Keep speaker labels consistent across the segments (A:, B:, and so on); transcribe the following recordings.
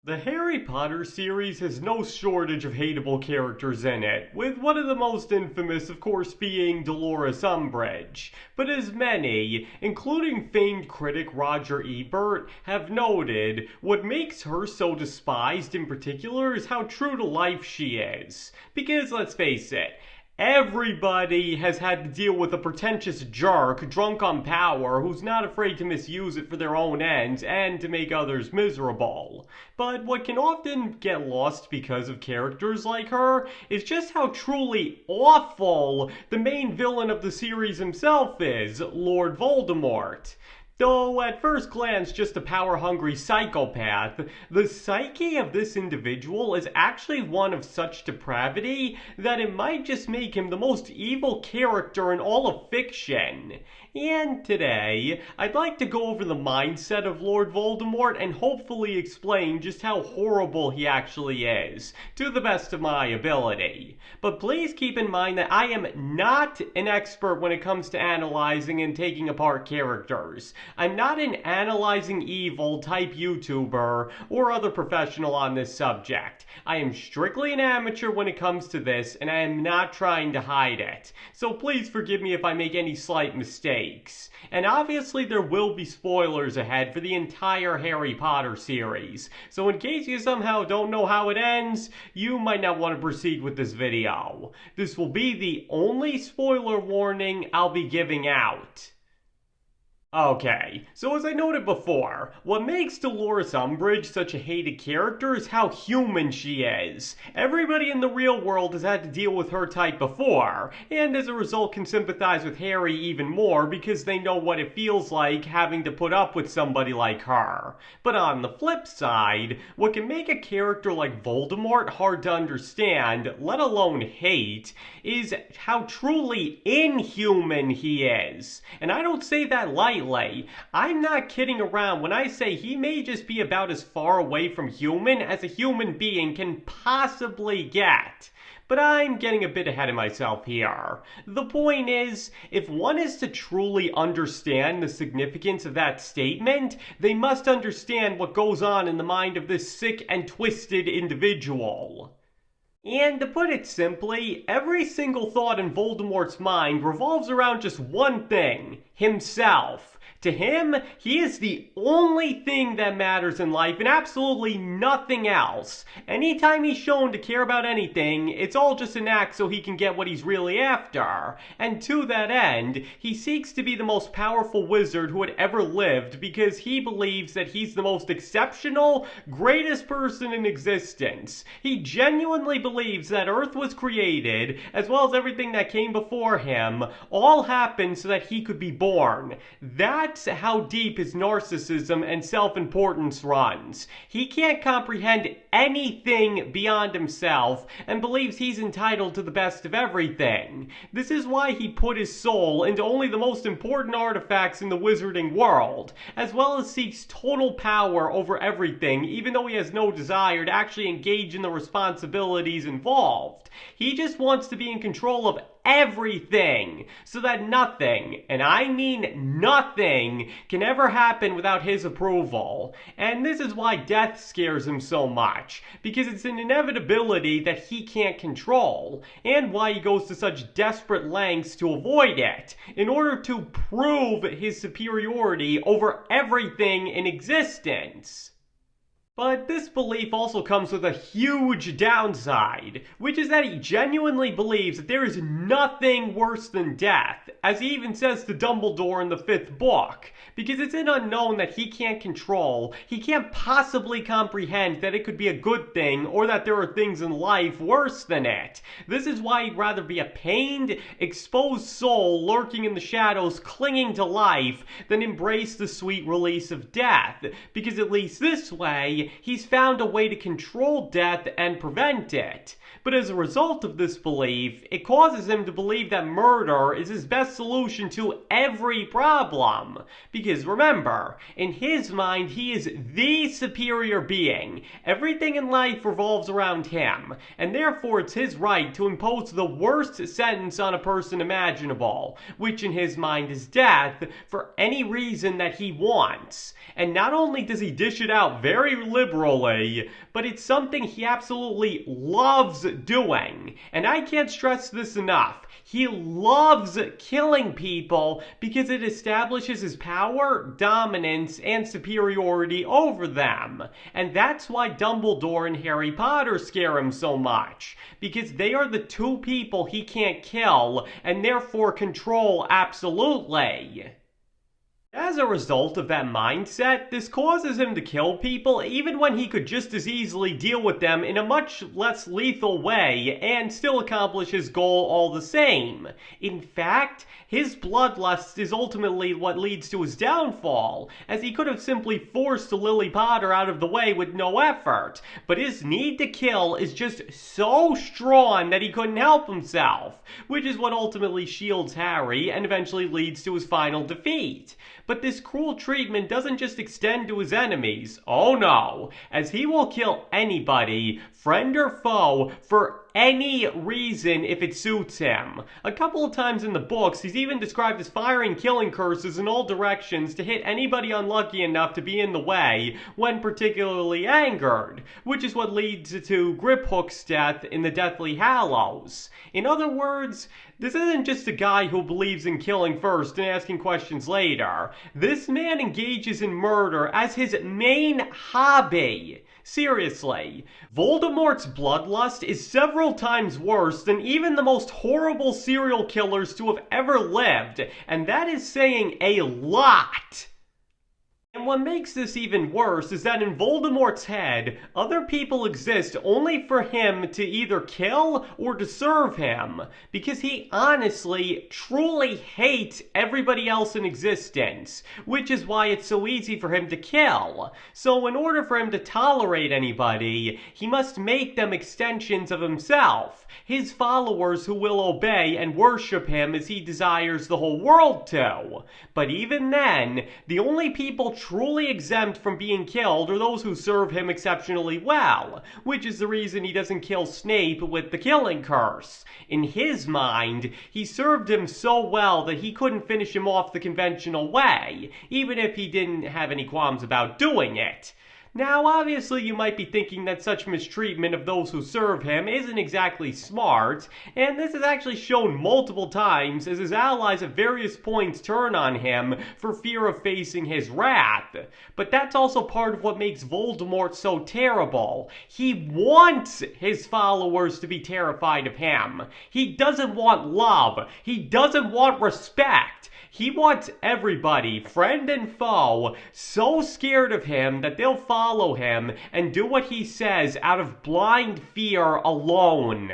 A: The Harry Potter series has no shortage of hateable characters in it, with one of the most infamous of course being Dolores Umbridge. But as many, including famed critic Roger Ebert, have noted, what makes her so despised in particular is how true to life she is. Because let's face it, everybody has had to deal with a pretentious jerk drunk on power who's not afraid to misuse it for their own ends and to make others miserable. But what can often get lost because of characters like her is just how truly awful the main villain of the series himself is, Lord Voldemort. Though at first glance just a power-hungry psychopath, the psyche of this individual is actually one of such depravity that it might just make him the most evil character in all of fiction. And today, I'd like to go over the mindset of Lord Voldemort and hopefully explain just how horrible he actually is, to the best of my ability. But please keep in mind that I am not an expert when it comes to analyzing and taking apart characters. I'm not an analyzing evil type YouTuber or other professional on this subject. I am strictly an amateur when it comes to this, and I am not trying to hide it. So please forgive me if I make any slight mistakes. And obviously there will be spoilers ahead for the entire Harry Potter series. So in case you somehow don't know how it ends, you might not want to proceed with this video. This will be the only spoiler warning I'll be giving out. Okay, so as I noted before, what makes Dolores Umbridge such a hated character is how human she is. Everybody in the real world has had to deal with her type before, and as a result can sympathize with Harry even more because they know what it feels like having to put up with somebody like her. But on the flip side, what can make a character like Voldemort hard to understand, let alone hate, is how truly inhuman he is. And I don't say that lightly. I'm not kidding around when I say he may just be about as far away from human as a human being can possibly get. But I'm getting a bit ahead of myself here. The point is, if one is to truly understand the significance of that statement, they must understand what goes on in the mind of this sick and twisted individual. And to put it simply, every single thought in Voldemort's mind revolves around just one thing: himself. To him, he is the only thing that matters in life and absolutely nothing else. Anytime he's shown to care about anything, it's all just an act so he can get what he's really after. And to that end, he seeks to be the most powerful wizard who had ever lived because he believes that he's the most exceptional, greatest person in existence. He genuinely believes that Earth was created, as well as everything that came before him, all happened so that he could be born. That's how deep his narcissism and self-importance runs. He can't comprehend anything beyond himself and believes he's entitled to the best of everything. This is why he put his soul into only the most important artifacts in the wizarding world, as well as seeks total power over everything, even though he has no desire to actually engage in the responsibilities involved. He just wants to be in control of everything, so that nothing, and I mean nothing, can ever happen without his approval. And this is why death scares him so much, because it's an inevitability that he can't control, and why he goes to such desperate lengths to avoid it, in order to prove his superiority over everything in existence. But this belief also comes with a huge downside, which is that he genuinely believes that there is nothing worse than death, as he even says to Dumbledore in the 5th book, because it's an unknown that he can't control. He can't possibly comprehend that it could be a good thing or that there are things in life worse than it. This is why he'd rather be a pained, exposed soul lurking in the shadows clinging to life than embrace the sweet release of death, because at least this way, he's found a way to control death and prevent it. But as a result of this belief, it causes him to believe that murder is his best solution to every problem. Because remember, in his mind, he is the superior being. Everything in life revolves around him, and therefore it's his right to impose the worst sentence on a person imaginable, which in his mind is death, for any reason that he wants. And not only does he dish it out very liberally, but it's something he absolutely loves doing. And I can't stress this enough. He loves killing people because it establishes his power, dominance, and superiority over them. And that's why Dumbledore and Harry Potter scare him so much, because they are the two people he can't kill and therefore control absolutely. As a result of that mindset, this causes him to kill people even when he could just as easily deal with them in a much less lethal way and still accomplish his goal all the same. In fact, his bloodlust is ultimately what leads to his downfall, as he could have simply forced Lily Potter out of the way with no effort, but his need to kill is just so strong that he couldn't help himself, which is what ultimately shields Harry and eventually leads to his final defeat. But this cruel treatment doesn't just extend to his enemies, oh no, as he will kill anybody, friend or foe, for any reason if it suits him. A couple of times in the books, he's even described as firing killing curses in all directions to hit anybody unlucky enough to be in the way when particularly angered, which is what leads to Griphook's death in the Deathly Hallows. In other words, this isn't just a guy who believes in killing first and asking questions later. This man engages in murder as his main hobby. Seriously, Voldemort's bloodlust is several times worse than even the most horrible serial killers to have ever lived, and that is saying a lot. And what makes this even worse is that in Voldemort's head, other people exist only for him to either kill or to serve him, because he honestly, truly hates everybody else in existence, which is why it's so easy for him to kill. So in order for him to tolerate anybody, he must make them extensions of himself, his followers who will obey and worship him as he desires the whole world to. But even then, the only people truly exempt from being killed are those who serve him exceptionally well, which is the reason he doesn't kill Snape with the killing curse. In his mind, he served him so well that he couldn't finish him off the conventional way, even if he didn't have any qualms about doing it. Now, obviously you might be thinking that such mistreatment of those who serve him isn't exactly smart, and this is actually shown multiple times as his allies at various points turn on him for fear of facing his wrath. But that's also part of what makes Voldemort so terrible. He wants his followers to be terrified of him. He doesn't want love. He doesn't want respect. He wants everybody, friend and foe, so scared of him that they'll follow him and do what he says out of blind fear alone.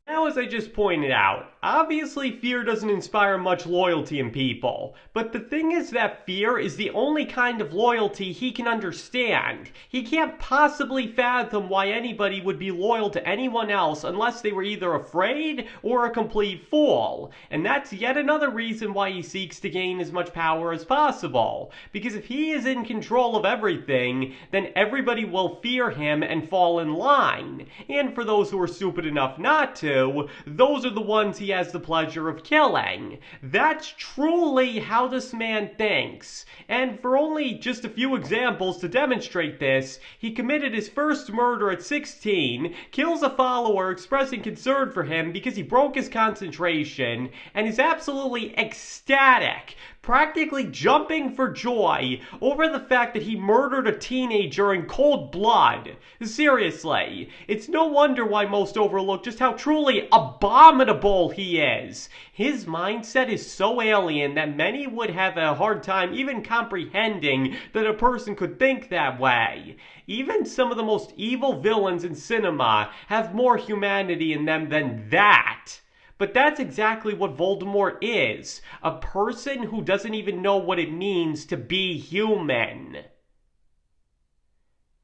A: Now, as I just pointed out, obviously fear doesn't inspire much loyalty in people, but the thing is that fear is the only kind of loyalty he can understand. He can't possibly fathom why anybody would be loyal to anyone else unless they were either afraid or a complete fool, and that's yet another reason why he seeks to gain as much power as possible, because if he is in control of everything, then everybody will fear him and fall in line, and for those who are stupid enough not to, those are the ones he has the pleasure of killing. That's truly how this man thinks. And for only just a few examples to demonstrate this, he committed his first murder at 16, kills a follower expressing concern for him because he broke his concentration, and is absolutely ecstatic, practically jumping for joy over the fact that he murdered a teenager in cold blood. Seriously, it's no wonder why most overlook just how truly abominable he is. His mindset is so alien that many would have a hard time even comprehending that a person could think that way. Even some of the most evil villains in cinema have more humanity in them than that. But that's exactly what Voldemort is, a person who doesn't even know what it means to be human.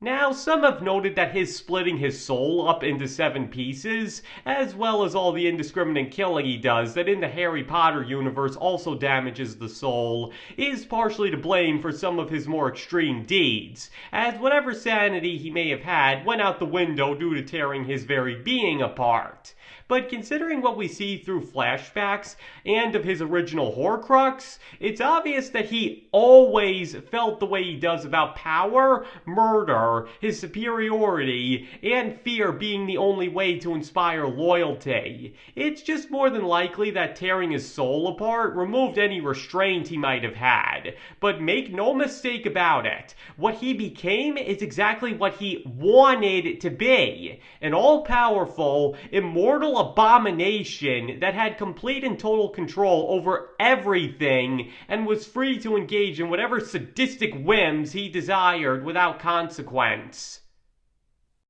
A: Now, some have noted that his splitting his soul up into 7 pieces, as well as all the indiscriminate killing he does that in the Harry Potter universe also damages the soul, is partially to blame for some of his more extreme deeds, as whatever sanity he may have had went out the window due to tearing his very being apart. but considering what we see through flashbacks and of his original Horcrux, it's obvious that he always felt the way he does about power, murder, his superiority, and fear being the only way to inspire loyalty. It's just more than likely that tearing his soul apart removed any restraint he might have had. But make no mistake about it, what he became is exactly what he wanted to be. An all-powerful, immortal abomination that had complete and total control over everything and was free to engage in whatever sadistic whims he desired without consequence.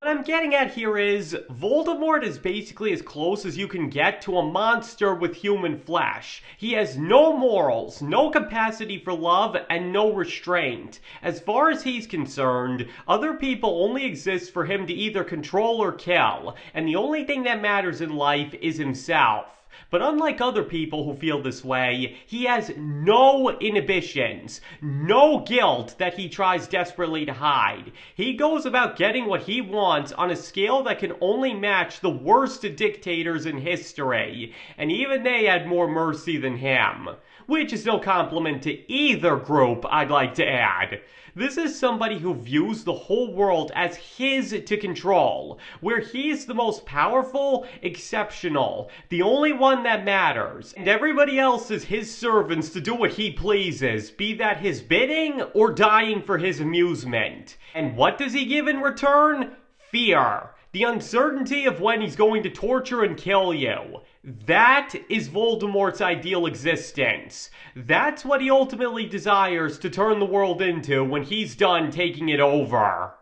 A: What I'm getting at here is, Voldemort is basically as close as you can get to a monster with human flesh. He has no morals, no capacity for love, and no restraint. As far as he's concerned, other people only exist for him to either control or kill, and the only thing that matters in life is himself. But unlike other people who feel this way, he has no inhibitions, no guilt that he tries desperately to hide. He goes about getting what he wants on a scale that can only match the worst dictators in history, and even they had more mercy than him. Which is no compliment to either group, I'd like to add. This is somebody who views the whole world as his to control, where he's the most powerful, exceptional, the only one that matters, and everybody else is his servants to do what he pleases, be that his bidding or dying for his amusement. And what does he give in return? Fear. The uncertainty of when he's going to torture and kill you. That is Voldemort's ideal existence. That's what he ultimately desires to turn the world into when he's done taking it over.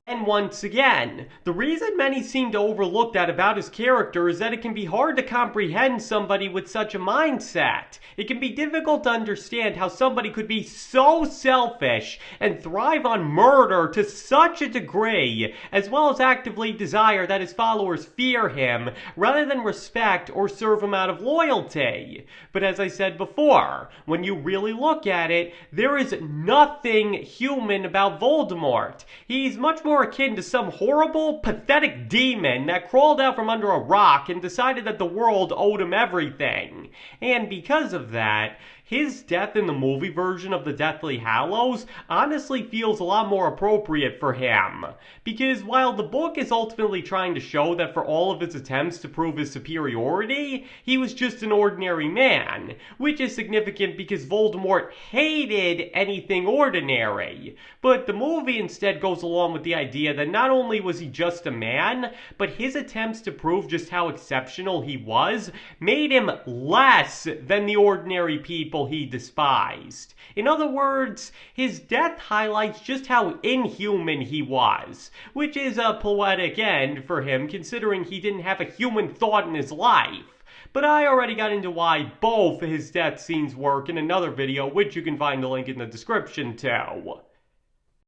A: And once again, the reason many seem to overlook that about his character is that it can be hard to comprehend somebody with such a mindset. It can be difficult to understand how somebody could be so selfish and thrive on murder to such a degree, as well as actively desire that his followers fear him, rather than respect or serve him out of loyalty. But as I said before, when you really look at it, there is nothing human about Voldemort. He's much more akin to some horrible, pathetic demon that crawled out from under a rock and decided that the world owed him everything. And because of that, his death in the movie version of the Deathly Hallows honestly feels a lot more appropriate for him. Because while the book is ultimately trying to show that for all of his attempts to prove his superiority, he was just an ordinary man, which is significant because Voldemort hated anything ordinary. But the movie instead goes along with the idea that not only was he just a man, but his attempts to prove just how exceptional he was made him less than the ordinary people he despised. In other words, his death highlights just how inhuman he was, which is a poetic end for him considering he didn't have a human thought in his life. But I already got into why both his death scenes work in another video, which you can find the link in the description too.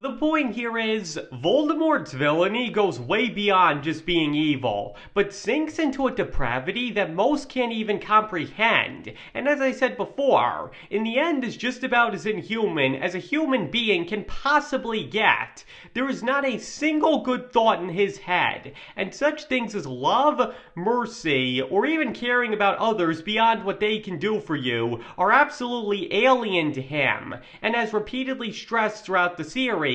A: The point here is, Voldemort's villainy goes way beyond just being evil, but sinks into a depravity that most can't even comprehend, and as I said before, in the end is just about as inhuman as a human being can possibly get. There is not a single good thought in his head, and such things as love, mercy, or even caring about others beyond what they can do for you are absolutely alien to him, and as repeatedly stressed throughout the series,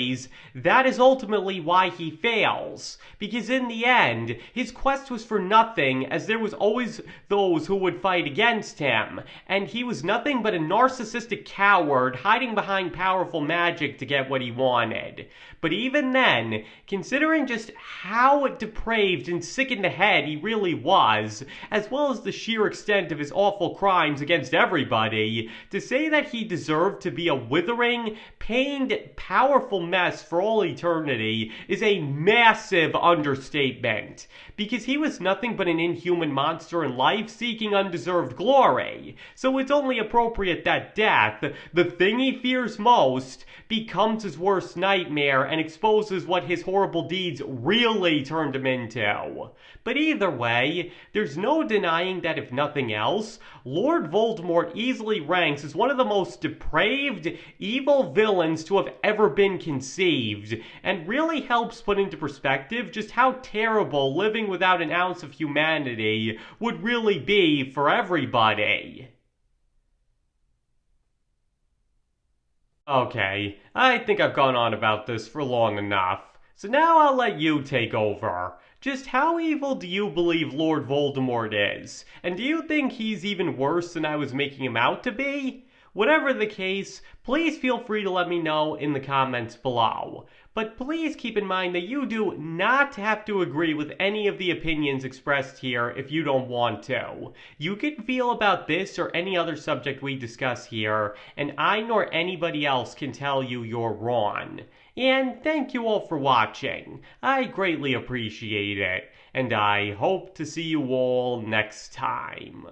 A: that is ultimately why he fails. Because in the end, his quest was for nothing, as there was always those who would fight against him, and he was nothing but a narcissistic coward hiding behind powerful magic to get what he wanted. But even then, considering just how depraved and sick in the head he really was, as well as the sheer extent of his awful crimes against everybody, to say that he deserved to be a withering, pained, powerful mess for all eternity is a massive understatement, because he was nothing but an inhuman monster in life seeking undeserved glory. So it's only appropriate that death, the thing he fears most, becomes his worst nightmare and exposes what his horrible deeds really turned him into. But either way, there's no denying that if nothing else, Lord Voldemort easily ranks as one of the most depraved, evil villains to have ever been conceived. preconceived, and really helps put into perspective just how terrible living without an ounce of humanity would really be for everybody. Okay, I think I've gone on about this for long enough, so now I'll let you take over. Just how evil do you believe Lord Voldemort is? And do you think he's even worse than I was making him out to be? Whatever the case, please feel free to let me know in the comments below. But please keep in mind that you do not have to agree with any of the opinions expressed here if you don't want to. You can feel about this or any other subject we discuss here, and I nor anybody else can tell you you're wrong. And thank you all for watching. I greatly appreciate it, and I hope to see you all next time.